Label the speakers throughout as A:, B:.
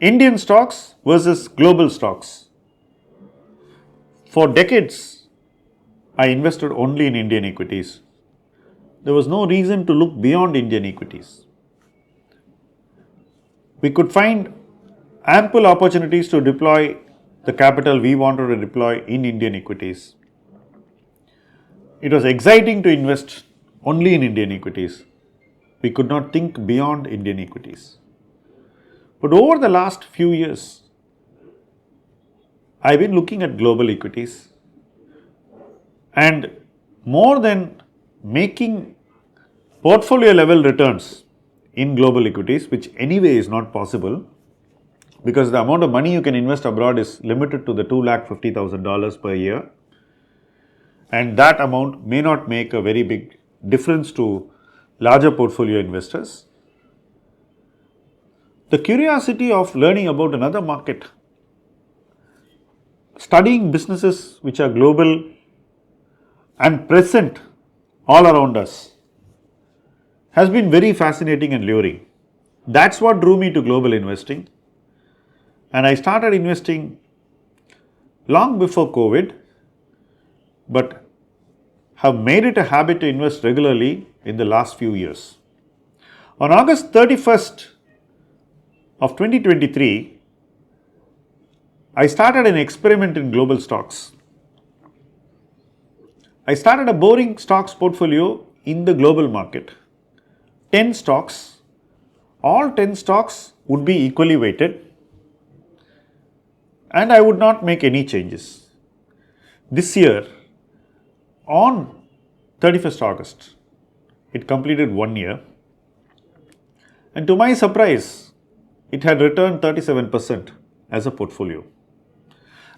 A: Indian stocks versus global stocks. For decades, I invested only in Indian equities. There was no reason to look beyond Indian equities. We could find ample opportunities to deploy the capital we wanted to deploy in Indian equities. It was exciting to invest only in Indian equities. We could not think beyond Indian equities. But over the last few years, I've been looking at global equities, and more than making portfolio level returns in global equities, which anyway is not possible because the amount of money you can invest abroad is limited to the $250,000 per year, and that amount may not make a very big difference to larger portfolio investors. The curiosity of learning about another market, studying businesses which are global and present all around us, has been very fascinating and luring. That's what drew me to global investing, and I started investing long before COVID, but have made it a habit to invest regularly in the last few years. On August 31st of 2023, I started an experiment in global stocks. I started a boring stocks portfolio in the global market. 10 stocks, all 10 stocks would be equally weighted, and I would not make any changes. This year, on 31st August, it completed 1 year, and to my surprise, it had returned 37% as a portfolio.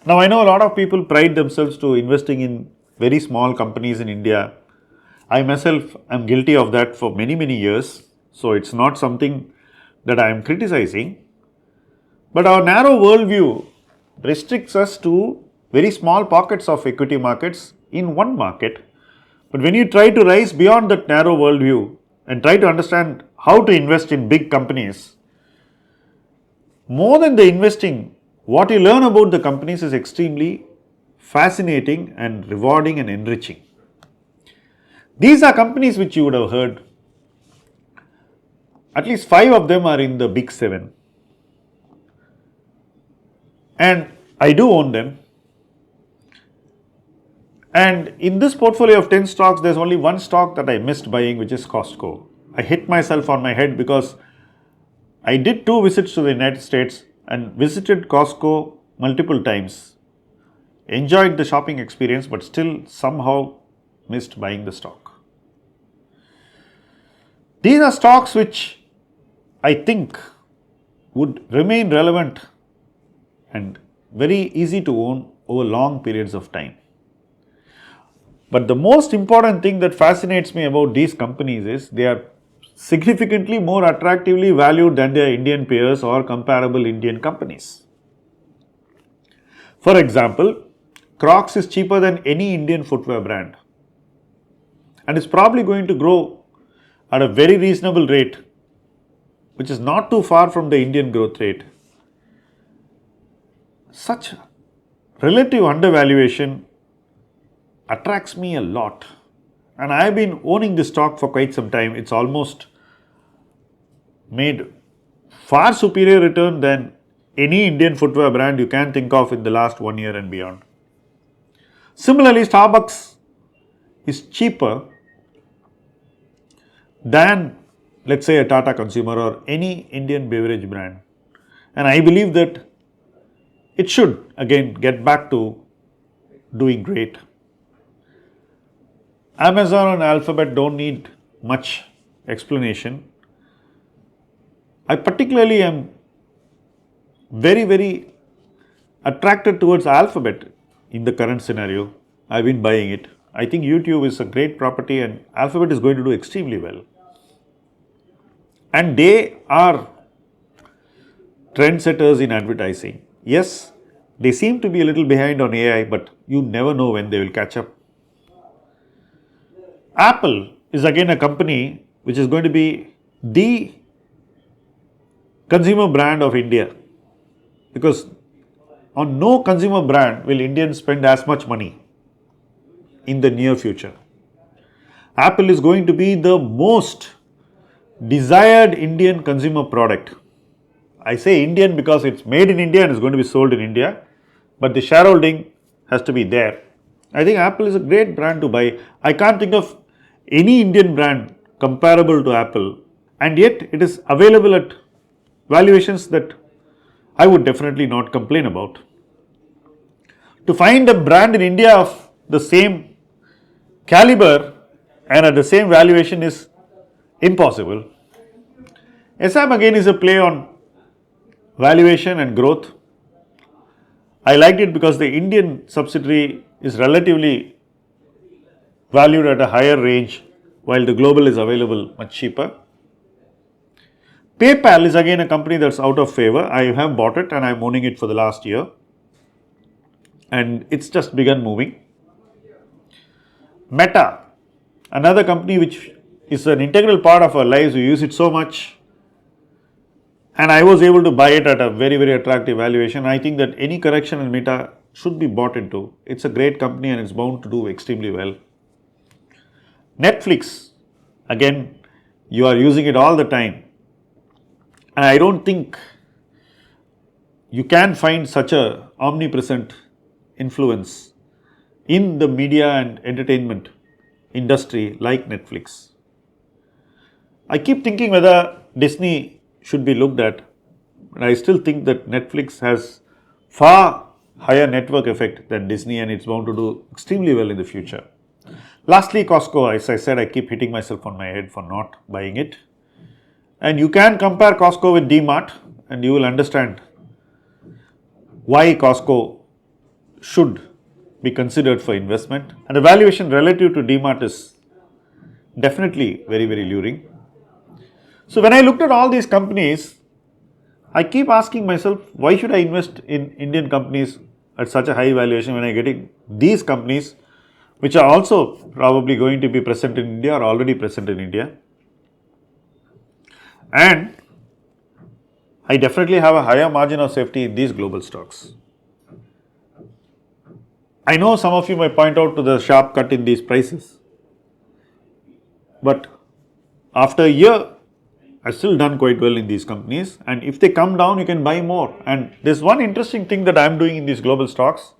A: Now, I know a lot of people pride themselves to investing in very small companies in India. I myself am guilty of that for many years, so it's not something that I am criticizing. But our narrow worldview restricts us to very small pockets of equity markets in one market. But when you try to rise beyond that narrow worldview and try to understand how to invest in big companies, more than the investing, what you learn about the companies is extremely fascinating and rewarding and enriching. These are companies which you would have heard. At least 5 of them are in the big 7. And I do own them. And in this portfolio of 10 stocks, there's only one stock that I missed buying, which is Costco. I hit myself on my head because I did 2 visits to the United States and visited Costco multiple times. Enjoyed the shopping experience, but still somehow missed buying the stock. These are stocks which I think would remain relevant and very easy to own over long periods of time. But the most important thing that fascinates me about these companies is they are significantly more attractively valued than their Indian peers or comparable Indian companies. For example, Crocs is cheaper than any Indian footwear brand, and is probably going to grow at a very reasonable rate, which is not too far from the Indian growth rate. Such relative undervaluation attracts me a lot, and I have been owning this stock for quite some time. It's almost made far superior return than any Indian footwear brand you can think of in the last 1 year and beyond. Similarly, Starbucks is cheaper than, let's say, a Tata Consumer or any Indian beverage brand, and I believe that it should again get back to doing great. Amazon and Alphabet don't need much explanation. I particularly am very attracted towards Alphabet in the current scenario. I've been buying it. I think YouTube is a great property and Alphabet is going to do extremely well. And they are trendsetters in advertising. Yes, they seem to be a little behind on AI, but you never know when they will catch up. Apple is again a company which is going to be the consumer brand of India. because on no consumer brand will Indians spend as much money in the near future. Apple is going to be the most desired Indian consumer product. I say Indian because it's made in India and is going to be sold in India, but the shareholding has to be there. I think Apple is a great brand to buy. I can't think of any Indian brand comparable to Apple, and yet it is available at valuations that I would definitely not complain about. To find a brand in India of the same caliber and at the same valuation is impossible. SM again is a play on valuation and growth. I liked it because the Indian subsidiary is relatively valued at a higher range while the global is available much cheaper. PayPal is again a company that's out of favor. I have bought it and I'm owning it for the last year, and it's just begun moving. Meta, another company which is an integral part of our lives, we use it so much, and I was able to buy it at a very, very attractive valuation. I think that any correction in Meta should be bought into. It's a great company and it's bound to do extremely well. Netflix, again, you are using it all the time. And I don't think you can find such a omnipresent influence in the media and entertainment industry like Netflix. I keep thinking whether Disney should be looked at, and I still think that Netflix has far higher network effect than Disney, and it's bound to do extremely well in the future. Lastly, Costco, as I said, I keep hitting myself on my head for not buying it. And you can compare Costco with DMart and you will understand why Costco should be considered for investment. And the valuation relative to DMart is definitely very, very luring. So when I looked at all these companies, I keep asking myself, why should I invest in Indian companies at such a high valuation when I am getting these companies which are also probably going to be present in India or already present in India? And I definitely have a higher margin of safety in these global stocks. I know some of you might point out to the sharp cut in these prices, but after a year, I've still done quite well in these companies, and if they come down, you can buy more. And there's one interesting thing that I'm doing in these global stocks.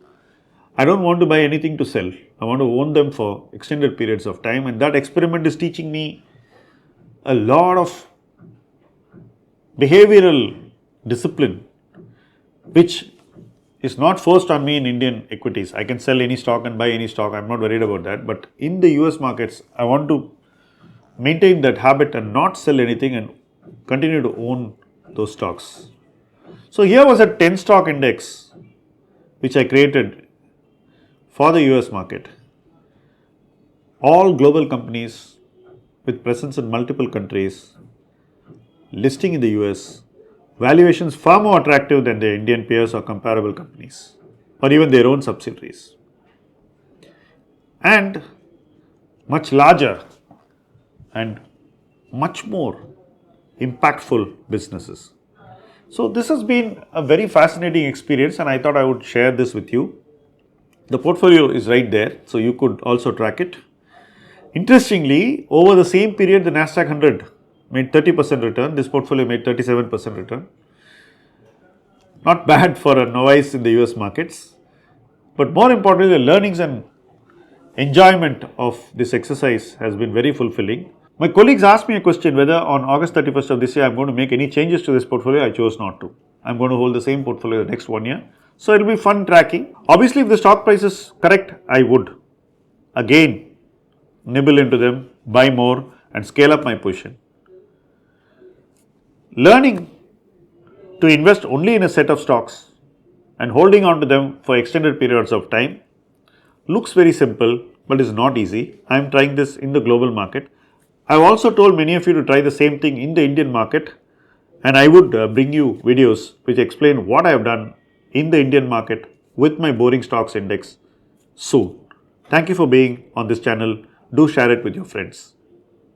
A: I don't want to buy anything to sell. I want to own them for extended periods of time, and that experiment is teaching me a lot of behavioral discipline, which is not forced on me in Indian equities. I can sell any stock and buy any stock. I'm not worried about that. But in the US markets, I want to maintain that habit and not sell anything and continue to own those stocks. So here was a 10 stock index which I created for the US market. All global companies with presence in multiple countries, listing in the US, valuations far more attractive than their Indian peers or comparable companies, or even their own subsidiaries, and much larger and much more impactful businesses. So this has been a very fascinating experience, and I thought I would share this with you. The portfolio is right there, so you could also track it. Interestingly, over the same period, the Nasdaq 100 made 30% return. This portfolio made 37% return. Not bad for a novice in the US markets. But more importantly, the learnings and enjoyment of this exercise has been very fulfilling. My colleagues asked me a question whether on August 31st of this year I am going to make any changes to this portfolio. I chose not to. I am going to hold the same portfolio the next 1 year. So it will be fun tracking. Obviously, if the stock price is correct, I would again nibble into them, buy more and scale up my position. Learning to invest only in a set of stocks and holding on to them for extended periods of time looks very simple, but is not easy. I am trying this in the global market. I have also told many of you to try the same thing in the Indian market, and I would bring you videos which explain what I have done in the Indian market with my boring stocks index soon. Thank you for being on this channel. Do share it with your friends.